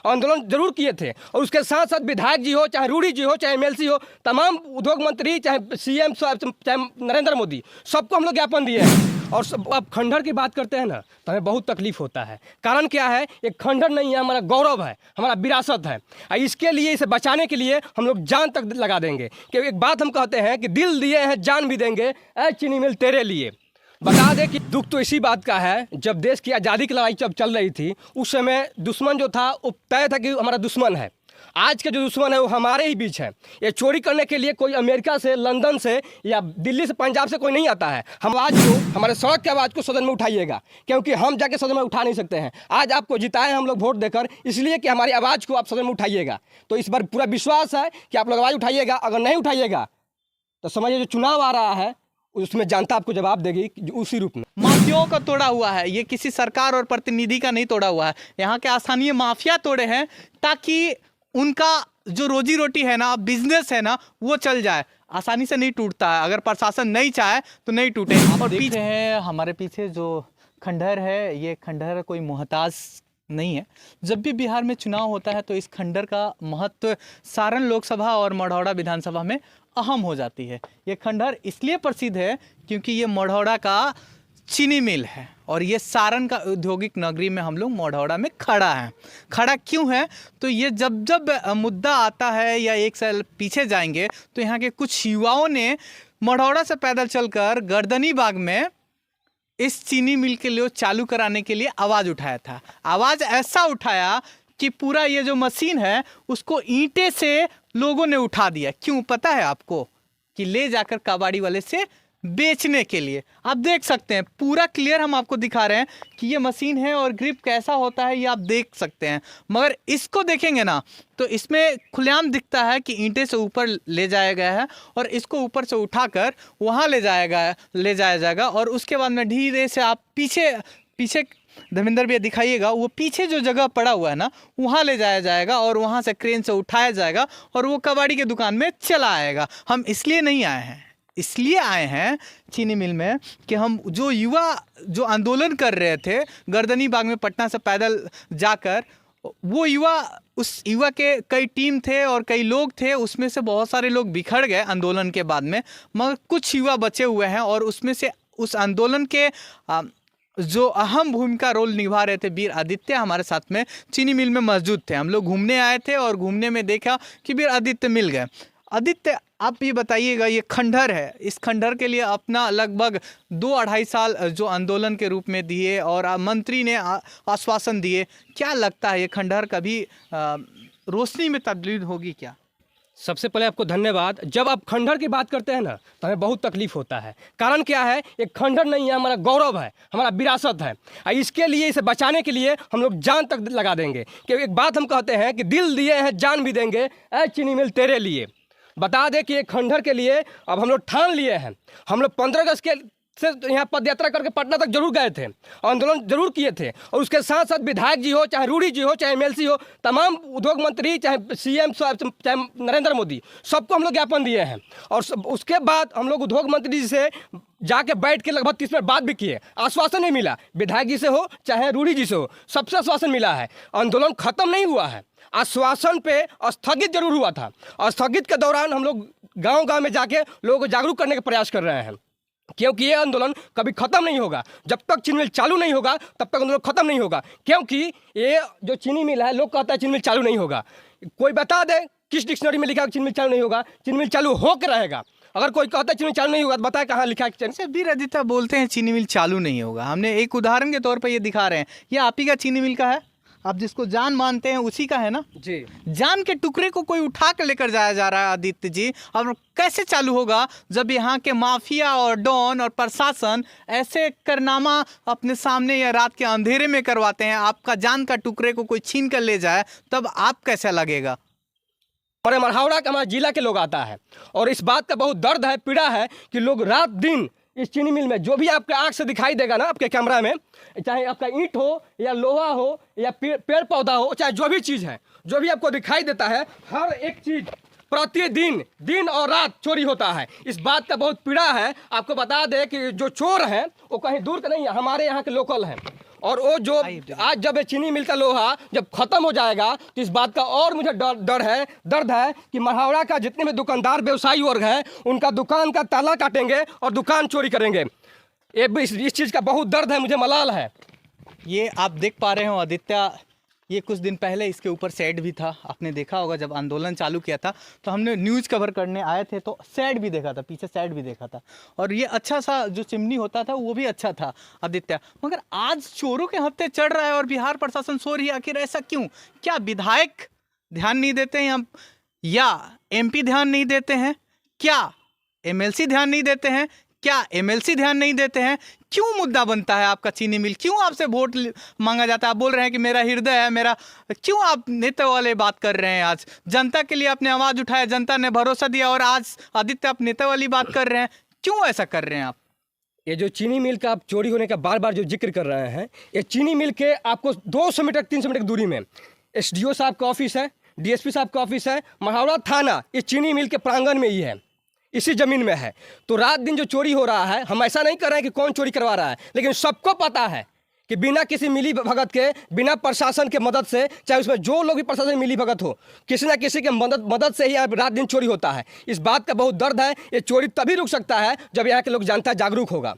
आंदोलन जरूर किए थे और उसके साथ साथ विधायक जी हो, चाहे रूडी जी हो, चाहे एमएलसी हो, तमाम उद्योग मंत्री, चाहे सीएम, चाहे नरेंद्र मोदी, सबको हम लोग ज्ञापन दिए हैं। और अब खंडहर की बात करते हैं ना, तो हमें बहुत तकलीफ होता है। कारण क्या है, एक खंडहर नहीं है, हमारा गौरव है, हमारा विरासत है। इसके लिए, इसे बचाने के लिए हम लोग जान तक लगा देंगे। कि एक बात हम कहते हैं कि दिल दिए हैं जान भी देंगे, ऐ चीनी मिल तेरे लिए। बता दें कि दुख तो इसी बात का है, जब देश की आज़ादी की लड़ाई जब चल रही थी, उस समय दुश्मन जो था वो तय था कि हमारा दुश्मन है। आज के जो दुश्मन है वो हमारे ही बीच है। ये चोरी करने के लिए कोई अमेरिका से, लंदन से या दिल्ली से, पंजाब से कोई नहीं आता है। हम आवाज़ को, हमारे सड़क की आवाज़ को सदन में उठाइएगा, क्योंकि हम जाके सदन में उठा नहीं सकते हैं। आज आपको जिताए हम लोग वोट देकर, इसलिए कि हमारी आवाज़ को आप सदन में उठाइएगा। तो इस बार पूरा विश्वास है कि आप लोग आवाज़ उठाइएगा। अगर नहीं उठाइएगा तो समझिए जो चुनाव आ रहा है उसमें जनता आपको जवाब देगी उसी रूप में। माफियाओं का तोड़ा हुआ है, ये किसी सरकार और प्रतिनिधि का नहीं तोड़ा हुआ है। यहाँ के स्थानीय माफिया तोड़े हैं ताकि उनका जो रोजी रोटी है ना, बिजनेस है ना, वो चल जाए। आसानी से नहीं टूटता है, अगर प्रशासन नहीं चाहे तो नहीं टूटे। और पीछे है, हमारे पीछे जो खंडहर है, ये खंडहर कोई मोहताज नहीं है। जब भी बिहार में चुनाव होता है तो इस खंडहर का महत्व सारण लोकसभा और मढ़ौरा विधानसभा में अहम हो जाती है। ये खंडहर इसलिए प्रसिद्ध है क्योंकि ये मढ़ौरा का चीनी मिल है और ये सारण का औद्योगिक नगरी में हम लोग मढ़ौरा में खड़ा है। खड़ा क्यों है, तो ये जब जब मुद्दा आता है या एक साल पीछे जाएंगे तो यहाँ के कुछ युवाओं ने मढ़ौरा से पैदल चलकर गर्दनी बाग में इस चीनी मिल के लिए चालू कराने के लिए आवाज़ उठाया था। आवाज़ ऐसा उठाया कि पूरा ये जो मशीन है उसको ईंटे से लोगों ने उठा दिया। क्यों पता है आपको? कि ले जाकर कबाड़ी वाले से बेचने के लिए। आप देख सकते हैं पूरा क्लियर हम आपको दिखा रहे हैं कि ये मशीन है और ग्रिप कैसा होता है ये आप देख सकते हैं। मगर इसको देखेंगे ना तो इसमें खुलेआम दिखता है कि ईंटे से ऊपर ले जाया गया है और इसको ऊपर से उठाकर वहाँ ले जाया जाएगा और उसके बाद में धीरे से आप पीछे धर्मेंद्र भैया दिखाइएगा, वो पीछे जो जगह पड़ा हुआ है ना वहाँ ले जाया जाएगा और वहाँ से क्रेन से उठाया जाएगा और वो कबाड़ी के दुकान में चला आएगा। हम इसलिए आए हैं चीनी मिल में कि हम जो युवा जो आंदोलन कर रहे थे गर्दनी बाग में पटना से पैदल जाकर, वो उस युवा के कई टीम थे और कई लोग थे, उसमें से बहुत सारे लोग बिखर गए आंदोलन के बाद में, मगर कुछ युवा बचे हुए हैं और उसमें से उस आंदोलन के जो अहम भूमिका रोल निभा रहे थे वीर आदित्य हमारे साथ में चीनी मिल में मौजूद थे। हम लोग घूमने आए थे और घूमने में देखा कि वीर आदित्य मिल गए। आदित्य, आप ये बताइएगा, ये खंडहर है, इस खंडहर के लिए अपना लगभग 2-2.5 साल जो आंदोलन के रूप में दिए और मंत्री ने आश्वासन दिए, क्या लगता है ये खंडहर कभी रोशनी में तब्दील होगी क्या? सबसे पहले आपको धन्यवाद। जब आप खंडहर की बात करते हैं ना तो हमें बहुत तकलीफ होता है। कारण क्या है, एक खंडहर नहीं है, हमारा गौरव है, हमारा विरासत है। इसके लिए, इसे बचाने के लिए हम लोग जान तक लगा देंगे। कि एक बात हम कहते हैं कि दिल दिए हैं जान भी देंगे, ऐ चीनी मिल तेरे लिए। बता दें कि एक खंडहर के लिए अब हम लोग ठान लिए हैं। हम लोग 15 अगस्त के से यहाँ पद यात्रा करके पटना तक जरूर गए थे, आंदोलन जरूर किए थे। और उसके साथ साथ विधायक जी हो, चाहे रूडी जी हो, चाहे एमएलसी हो, तमाम उद्योग मंत्री, चाहे सीएम, चाहे नरेंद्र मोदी, सबको हम लोग ज्ञापन दिए हैं। और उसके बाद हम लोग उद्योग मंत्री जी से जाके बैठ के लगभग 30 मिनट बात भी किए। आश्वासन नहीं मिला, विधायक जी से हो चाहे रूडी जी से हो, सबसे आश्वासन मिला है। आंदोलन खत्म नहीं हुआ है, आश्वासन पे स्थगित जरूर हुआ था। स्थगित के दौरान हम लोग गांव-गांव में जाके लोगों को जागरूक करने का प्रयास कर रहे हैं, क्योंकि ये आंदोलन कभी खत्म नहीं होगा। जब तक चीनी मिल चालू नहीं होगा तब तक आंदोलन खत्म नहीं होगा। क्योंकि ये जो चीनी मिल है, लोग कहते हैं चीनी मिल चालू नहीं होगा। कोई बता दे किस डिक्शनरी में लिखा है चीनी मिल चालू नहीं होगा? चीनी मिल चालू होकर रहेगा। अगर कोई कहता है चीनी मिल चालू नहीं होगा तो बताए कहाँ लिखा है? वीर आदित्य बोलते हैं चीनी मिल चालू नहीं होगा। हमने एक उदाहरण के तौर पर ये दिखा रहे हैं, ये आप ही का चीनी मिल का है, आप जिसको जान मानते हैं उसी का है ना जी। जान के टुकड़े को कोई उठा कर लेकर जाया जा रहा है आदित्य जी। और कैसे चालू होगा जब यहाँ के माफिया और डॉन और प्रशासन ऐसे करनामा अपने सामने या रात के अंधेरे में करवाते हैं, आपका जान का टुकड़े को कोई छीन कर ले जाए, तब आप कैसा लगेगा? हमारे मढ़ौरा का, हमारे जिला के लोग आता है और इस बात का बहुत दर्द है, पीड़ा है कि लोग रात दिन इस चीनी मिल में जो भी आपके आँख से दिखाई देगा ना, आपके कैमरा में, चाहे आपका ईंट हो या लोहा हो या पेड़ पौधा हो, चाहे जो भी चीज़ है, जो भी आपको दिखाई देता है, हर एक चीज़ प्रतिदिन दिन और रात चोरी होता है। इस बात का बहुत पीड़ा है। आपको बता दें कि जो चोर हैं वो कहीं दूर के नहीं है, हमारे यहाँ के लोकल हैं। और वो जो आज जब ये चीनी मिल का लोहा जब खत्म हो जाएगा तो इस बात का और मुझे दर्द है कि मढ़ौरा का जितने भी दुकानदार व्यवसायी वर्ग है उनका दुकान का ताला काटेंगे और दुकान चोरी करेंगे। इस चीज़ का बहुत दर्द है, मुझे मलाल है। ये आप देख पा रहे हो आदित्य, ये कुछ दिन पहले इसके ऊपर सेट भी था, आपने देखा होगा जब आंदोलन चालू किया था तो हमने न्यूज़ कवर करने आए थे तो सेट भी देखा था, पीछे सेट भी देखा था, और ये अच्छा सा जो चिमनी होता था वो भी अच्छा था आदित्य। मगर आज चोरों के हफ्ते चढ़ रहा है और बिहार प्रशासन सो रही है, आखिर ऐसा क्यों? क्या विधायक ध्यान नहीं देते हैं या MP ध्यान नहीं देते हैं? क्या MLC ध्यान नहीं देते हैं? क्या MLC ध्यान नहीं देते हैं? क्यों मुद्दा बनता है आपका चीनी मिल? क्यों आपसे वोट मांगा जाता है? आप बोल रहे हैं कि मेरा हृदय है मेरा, क्यों आप नेता वाले बात कर रहे हैं? आज जनता के लिए आपने आवाज़ उठाया, जनता ने भरोसा दिया, और आज आदित्य आप नेता वाली बात कर रहे हैं, क्यों ऐसा कर रहे हैं आप? ये जो चीनी मिल का आप चोरी होने का बार बार जो जिक्र कर रहे हैं, ये चीनी मिल के आपको 200 मीटर 300 मीटर की दूरी में SDO साहब का ऑफिस है, DSP साहब का ऑफिस है, मढ़ौरा थाना ये चीनी मिल के प्रांगण में ही है, इसी ज़मीन में है। तो रात दिन जो चोरी हो रहा है, हम ऐसा नहीं कर रहे हैं कि कौन चोरी करवा रहा है, लेकिन सबको पता है कि बिना किसी मिली भगत के, बिना प्रशासन के मदद से, चाहे उसमें जो लोग भी प्रशासन में मिली भगत हो, किसी ना किसी के मदद से ही यहाँ रात दिन चोरी होता है। इस बात का बहुत दर्द है। ये चोरी तभी रुक सकता है जब यहाँ के लोग जनता जागरूक होगा।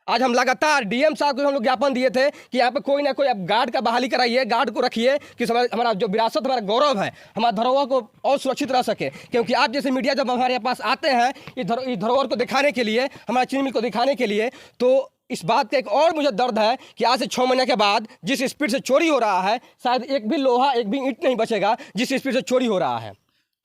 आज हम लगातार DM साहब को हम लोग ज्ञापन दिए थे कि यहाँ पे कोई ना कोई अब गार्ड का बहाली कराइए, गार्ड को रखिए कि हमारा जो विरासत, हमारा गौरव है, हमारा धरोहर को और सुरक्षित रह सके। क्योंकि आप जैसे मीडिया जब हमारे पास आते हैं इस धरोहर को दिखाने के लिए, हमारा चीनी मिल को दिखाने के लिए, तो इस बात का एक और मुझे दर्द है कि आज से 6 महीने के बाद जिस स्पीड से चोरी हो रहा है, शायद एक भी लोहा, एक भी ईंट नहीं बचेगा जिस स्पीड से चोरी हो रहा है।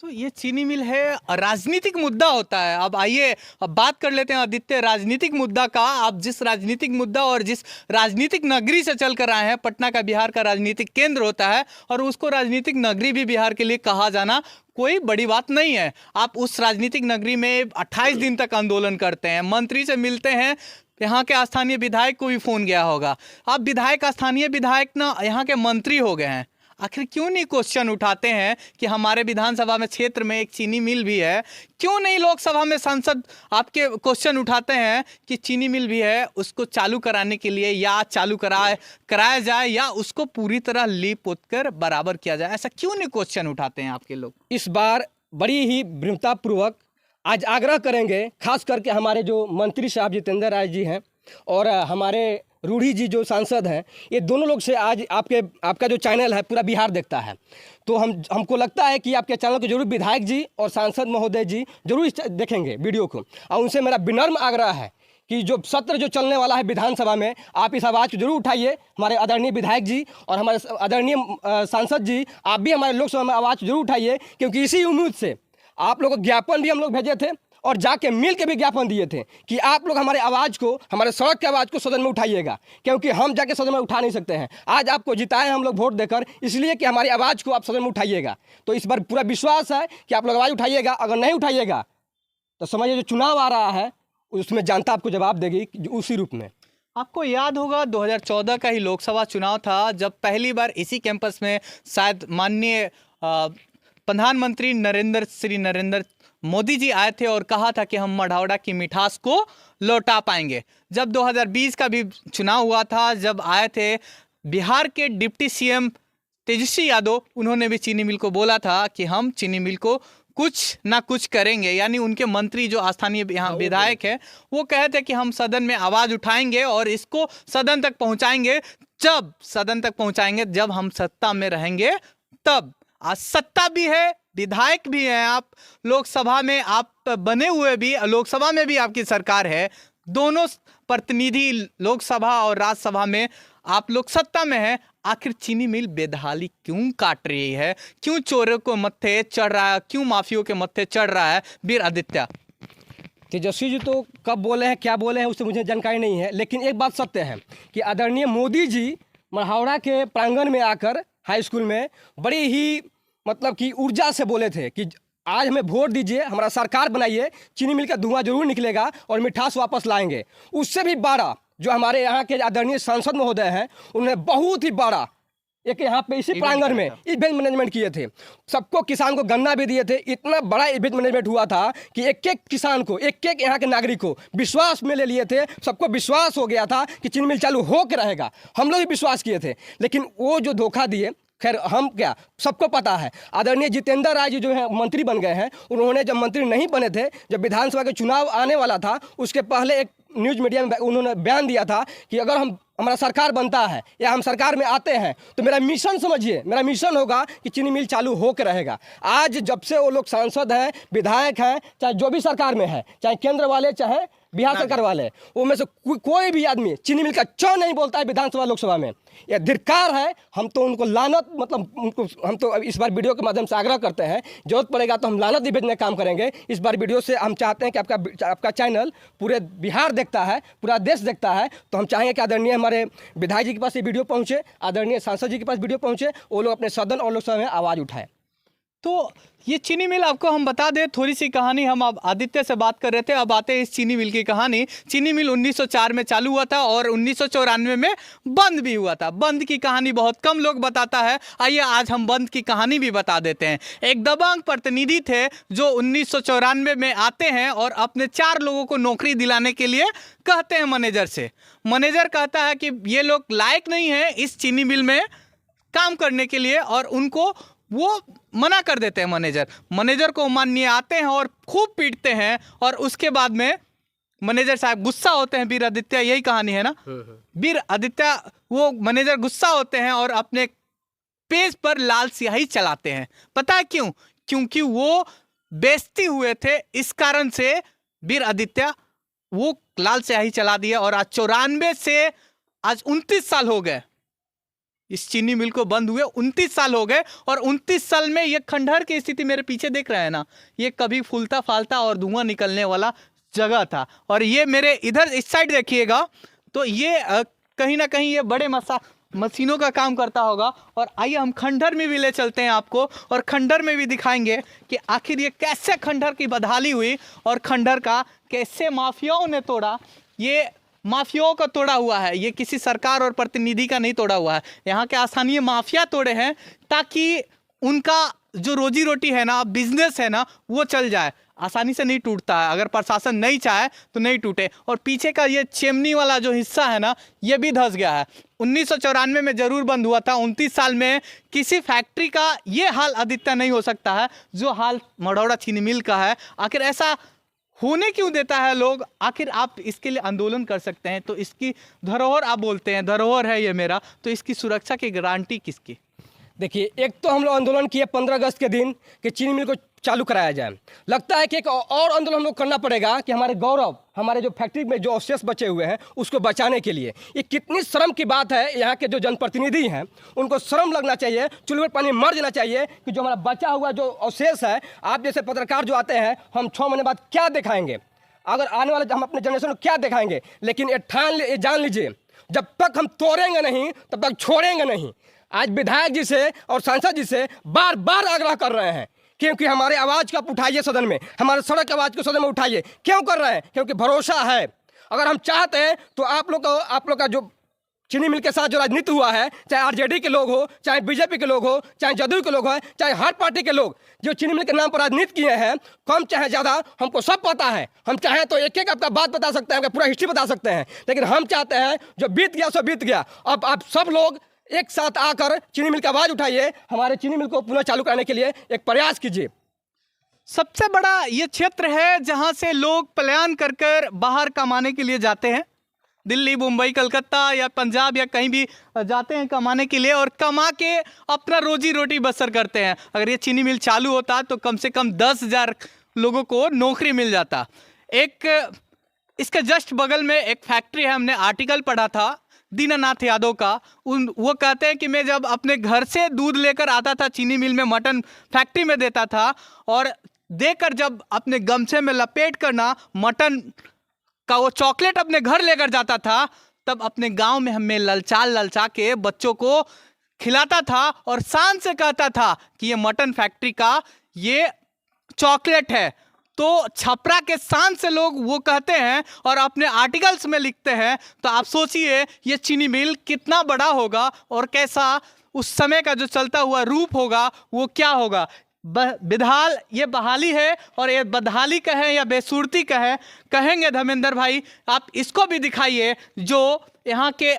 तो ये चीनी मिल है, राजनीतिक मुद्दा होता है। अब आइए अब बात कर लेते हैं आदित्य राजनीतिक मुद्दा का। आप जिस राजनीतिक मुद्दा और जिस राजनीतिक नगरी से चल कर आए हैं, पटना का बिहार का राजनीतिक केंद्र होता है और उसको राजनीतिक नगरी भी बिहार के लिए कहा जाना कोई बड़ी बात नहीं है। आप उस राजनीतिक नगरी में 28 दिन तक आंदोलन करते हैं, मंत्री से मिलते हैं, यहाँ के स्थानीय विधायक को भी फोन गया होगा, आप विधायक, स्थानीय विधायक ना यहाँ के मंत्री हो गए हैं। आखिर क्यों नहीं क्वेश्चन उठाते हैं कि हमारे विधानसभा में क्षेत्र में एक चीनी मिल भी है? क्यों नहीं लोकसभा में सांसद आपके क्वेश्चन उठाते हैं कि चीनी मिल भी है, उसको चालू कराने के लिए या चालू कराया जाए या उसको पूरी तरह लीप पोत कर बराबर किया जाए? ऐसा क्यों नहीं क्वेश्चन उठाते हैं आपके लोग? इस बार बड़ी ही दृढ़तापूर्वक आज आग्रह करेंगे, खास करके हमारे जो मंत्री साहब जितेंद्र राय जी हैं और हमारे रूढ़ी जी जो सांसद हैं, ये दोनों लोग से आज आपका जो चैनल है पूरा बिहार देखता है, तो हमको लगता है कि आपके चैनल को जरूर विधायक जी और सांसद महोदय जी जरूर देखेंगे वीडियो को। और उनसे मेरा विनम्र आग्रह है कि जो सत्र जो चलने वाला है विधानसभा में, आप इस आवाज़ को जरूर उठाइए। हमारे आदरणीय विधायक जी और हमारे आदरणीय सांसद जी, आप भी हमारे लोकसभा में आवाज़ जरूर उठाइए, क्योंकि इसी उम्मीद से आप लोगों को ज्ञापन भी हम लोग भेजे थे और जाके मिल के भी ज्ञापन दिए थे कि आप लोग हमारे आवाज़ को, हमारे सड़क की आवाज़ को सदन में उठाइएगा, क्योंकि हम जाके सदन में उठा नहीं सकते हैं। आज आपको जिताए हम लोग वोट देकर, इसलिए कि हमारी आवाज़ को आप सदन में उठाइएगा। तो इस बार पूरा विश्वास है कि आप लोग आवाज़ उठाइएगा। अगर नहीं उठाइएगा तो समझिए जो चुनाव आ रहा है उसमें जनता आपको जवाब देगी उसी रूप में। आपको याद होगा 2014 का ही लोकसभा चुनाव था, जब पहली बार इसी कैंपस में शायद माननीय प्रधानमंत्री नरेंद्र मोदी जी आए थे और कहा था कि हम मढ़ौरा की मिठास को लौटा पाएंगे। जब 2020 का भी चुनाव हुआ था, जब आए थे बिहार के डिप्टी CM तेजस्वी यादव, उन्होंने भी चीनी मिल को बोला था कि हम चीनी मिल को कुछ ना कुछ करेंगे। यानी उनके मंत्री जो स्थानीय यहाँ विधायक है वो कहते कि हम सदन में आवाज़ उठाएंगे और इसको सदन तक पहुँचाएंगे। जब सदन तक पहुँचाएंगे, जब हम सत्ता में रहेंगे तब। आज सत्ता भी है, विधायक भी हैं आप, लोकसभा में आप बने हुए भी, लोकसभा में भी आपकी सरकार है, दोनों प्रतिनिधि लोकसभा और राज्यसभा में आप लोग सत्ता में हैं। आखिर चीनी मिल बेदहाली क्यों काट रही है? क्यों चोरों को मत्थे चढ़ रहा है? क्यों माफियों के मत्थे चढ़ रहा है? वीर आदित्य, तेजस्वी जी तो कब बोले हैं, क्या बोले हैं, उससे मुझे जानकारी नहीं है, लेकिन एक बात सत्य है कि आदरणीय मोदी जी मढ़ौरा के प्रांगण में आकर हाई स्कूल में बड़ी ही मतलब कि ऊर्जा से बोले थे कि आज हमें वोट दीजिए, हमारा सरकार बनाइए, चीनी मिल का धुआं जरूर निकलेगा और मिठास वापस लाएंगे। उससे भी बड़ा जो हमारे यहाँ के आदरणीय सांसद महोदय हैं, उन्होंने बहुत ही बड़ा एक यहाँ पे इसी प्रांगण में इवेंट मैनेजमेंट किए थे, सबको किसान को गन्ना भी दिए थे। इतना बड़ा इवेंट मैनेजमेंट हुआ था कि एक एक किसान को, एक एक यहाँ के नागरिक को विश्वास में ले लिए थे। सबको विश्वास हो गया था कि चीनी मिल चालू हो के रहेगा, हम लोग भी विश्वास किए थे। लेकिन वो जो धोखा दिए, खैर हम क्या, सबको पता है। आदरणीय जितेंद्र राय जी जो है मंत्री बन गए हैं, उन्होंने जब मंत्री नहीं बने थे, जब विधानसभा के चुनाव आने वाला था, उसके पहले एक न्यूज़ मीडिया में उन्होंने बयान दिया था कि अगर हमारा सरकार बनता है या हम सरकार में आते हैं तो मेरा मिशन समझिए, मेरा मिशन होगा कि चीनी मिल चालू हो के रहेगा। आज जब से वो लोग सांसद हैं, विधायक हैं, चाहे जो भी सरकार में है, चाहे केंद्र वाले चाहे बिहार सरकार वाले, वो में से कोई भी आदमी चीनी मिल का च नहीं बोलता है विधानसभा लोकसभा में। यह धिक्कार है। हम तो उनको लानत, मतलब उनको हम तो इस बार वीडियो के माध्यम से आग्रह करते हैं, जरूरत पड़ेगा तो हम लानत भी भेजने का काम करेंगे। इस बार वीडियो से हम चाहते हैं कि आपका चैनल पूरे बिहार देखता है, पूरा देश देखता है, तो हम चाहेंगे कि आदरणीय हमारे विधायक जी के पास ये वीडियो पहुँचे, आदरणीय सांसद जी के पास वीडियो पहुँचे, वो लोग अपने सदन और लोकसभा में आवाज़ उठाएं। तो ये चीनी मिल, आपको हम बता दें थोड़ी सी कहानी, हम अब आदित्य से बात कर रहे थे, अब आते हैं इस चीनी मिल की कहानी। चीनी मिल 1904 में चालू हुआ था और 1994 में बंद भी हुआ था। बंद की कहानी बहुत कम लोग बताता है, आइए आज हम बंद की कहानी भी बता देते हैं। एक दबंग प्रतिनिधि थे जो 1994 में आते हैं और अपने 4 लोगों को नौकरी दिलाने के लिए कहते हैं मैनेजर से। मैनेजर कहता है कि ये लोग लायक नहीं है इस चीनी मिल में काम करने के लिए, और उनको वो मना कर देते हैं। मैनेजर को माननीय आते हैं और खूब पीटते हैं, और उसके बाद में मैनेजर साहब गुस्सा होते हैं। वीर आदित्य, यही कहानी है ना? वीर आदित्य, वो मैनेजर गुस्सा होते हैं और अपने पेज पर लाल स्याही चलाते हैं। पता है क्यों? क्योंकि वो बेइज्जती हुए थे, इस कारण से वीर आदित्य वो लाल स्याही चला दिया। और आज 94 से आज 29 साल हो गए इस चीनी मिल को बंद हुए, 29 साल हो गए। और 29 साल में ये खंडहर की स्थिति मेरे पीछे देख रहे हैं ना, ये कभी फूलता फालता और धुआं निकलने वाला जगह था। और ये मेरे इधर इस साइड देखिएगा तो ये कहीं ना कहीं ये बड़े मशीनों का काम करता होगा। और आइए हम खंडहर में भी ले चलते हैं आपको, और खंडहर में भी दिखाएंगे कि आखिर ये कैसे खंडहर की बदहाली हुई और खंडहर का कैसे माफियाओं ने तोड़ा। ये माफियाओं का तोड़ा हुआ है, ये किसी सरकार और प्रतिनिधि का नहीं तोड़ा हुआ है। यहाँ के स्थानीय माफिया तोड़े हैं ताकि उनका जो रोजी रोटी है ना, बिजनेस है ना, वो चल जाए। आसानी से नहीं टूटता है, अगर प्रशासन नहीं चाहे तो नहीं टूटे। और पीछे का ये चिमनी वाला जो हिस्सा है ना, ये भी धंस गया है। 1994 में जरूर बंद हुआ था। 29 साल में किसी फैक्ट्री का ये हाल आदित्य नहीं हो सकता है जो हाल मढ़ौरा चीनी मिल का है। आखिर ऐसा होने क्यों देता है लोग? आखिर आप इसके लिए आंदोलन कर सकते हैं, तो इसकी धरोहर, आप बोलते हैं धरोहर है ये मेरा, तो इसकी सुरक्षा की गारंटी किसकी? देखिए, एक तो हम लोग आंदोलन किए 15 अगस्त के दिन कि चीनी मिल को चालू कराया जाए। लगता है कि एक और आंदोलन हम लोग करना पड़ेगा कि हमारे गौरव, हमारे जो फैक्ट्री में जो अवशेष बचे हुए हैं उसको बचाने के लिए। ये कितनी शर्म की बात है, यहाँ के जो जनप्रतिनिधि हैं उनको शर्म लगना चाहिए, चूल्हे पर पानी मर जाना चाहिए कि जो हमारा बचा हुआ जो अवशेष है, आप जैसे पत्रकार जो आते हैं, हम 6 महीने बाद क्या दिखाएंगे, अगर आने वाले हम अपने जनरेशन को क्या दिखाएंगे। लेकिन ये जान लीजिए, जब तक हम तोड़ेंगे नहीं तब तक छोड़ेंगे नहीं। आज विधायक जी से और सांसद जी से बार बार आग्रह कर रहे हैं क्योंकि हमारे आवाज़ को आप उठाइए सदन में, हमारे सड़क आवाज़ को सदन में उठाइए। क्यों कर रहे हैं? क्योंकि भरोसा है। अगर हम चाहते हैं तो आप लोग का जो चीनी मिल के साथ जो राजनीति हुआ है, चाहे आरजेडी के लोग हो, चाहे बीजेपी के लोग हो, चाहे जदयू के लोग हो, चाहे हर पार्टी के लोग जो चीनी मिल के नाम पर राजनीति किए हैं, कम चाहे ज़्यादा, हमको सब पता है। हम चाहें तो एक एक आपका बात बता सकते हैं, आपका पूरा हिस्ट्री बता सकते हैं। लेकिन हम चाहते हैं जो बीत गया सो बीत गया। अब आप सब लोग एक साथ आकर चीनी मिल की आवाज़ उठाइए, हमारे चीनी मिल को पुनः चालू कराने के लिए एक प्रयास कीजिए। सबसे बड़ा ये क्षेत्र है जहां से लोग पलायन कर कर बाहर कमाने के लिए जाते हैं। दिल्ली, मुंबई, कलकत्ता या पंजाब या कहीं भी जाते हैं कमाने के लिए, और कमा के अपना रोजी रोटी बसर करते हैं। अगर ये चीनी मिल चालू होता तो कम से कम 10,000 लोगों को नौकरी मिल जाता। इसके जस्ट बगल में एक फैक्ट्री है, हमने आर्टिकल पढ़ा था दीनानाथ यादव का। वो कहते हैं कि मैं जब अपने घर से दूध लेकर आता था चीनी मिल में, मटन फैक्ट्री में देता था, और देकर जब अपने गमछे में लपेट कर ना मटन का वो चॉकलेट अपने घर लेकर जाता था, तब अपने गांव में हमें ललचा के बच्चों को खिलाता था और शान से कहता था कि ये मटन फैक्ट्री का ये चॉकलेट है। तो छपरा के शान से लोग वो कहते हैं और अपने आर्टिकल्स में लिखते हैं। तो आप सोचिए ये चीनी मिल कितना बड़ा होगा और कैसा उस समय का जो चलता हुआ रूप होगा वो क्या होगा। बिदहाल ये बहाली है और ये बदहाली कहें या बेसुरती कहेंगे धर्मेंद्र भाई, आप इसको भी दिखाइए। जो यहाँ के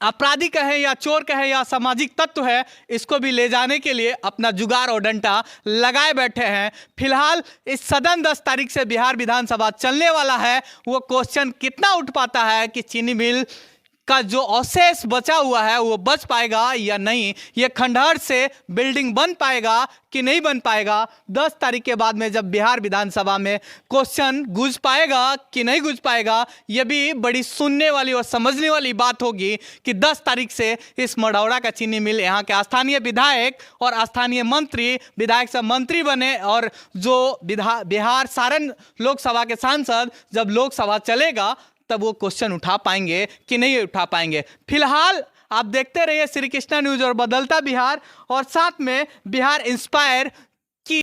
अपराधी कहें या चोर कहें या सामाजिक तत्व है, इसको भी ले जाने के लिए अपना जुगाड़ और डंडा लगाए बैठे हैं। फिलहाल इस सदन 10 तारीख से बिहार विधानसभा चलने वाला है। वो क्वेश्चन कितना उठ पाता है कि चीनी मिल का जो अवशेष बचा हुआ है वो बच पाएगा या नहीं, ये खंडहर से बिल्डिंग बन पाएगा कि नहीं बन पाएगा। 10 तारीख के बाद में जब बिहार विधानसभा में क्वेश्चन गूंज पाएगा कि नहीं गूंज पाएगा, ये भी बड़ी सुनने वाली और समझने वाली बात होगी कि 10 तारीख से इस मढ़ौरा का चीनी मिल यहाँ के स्थानीय विधायक और स्थानीय मंत्री, विधायक से मंत्री बने और जो बिहार सारण लोकसभा के सांसद जब लोकसभा चलेगा तब वो क्वेश्चन उठा पाएंगे कि नहीं उठा पाएंगे। फिलहाल आप देखते रहिए श्री कृष्णा न्यूज और बदलता बिहार, और साथ में बिहार इंस्पायर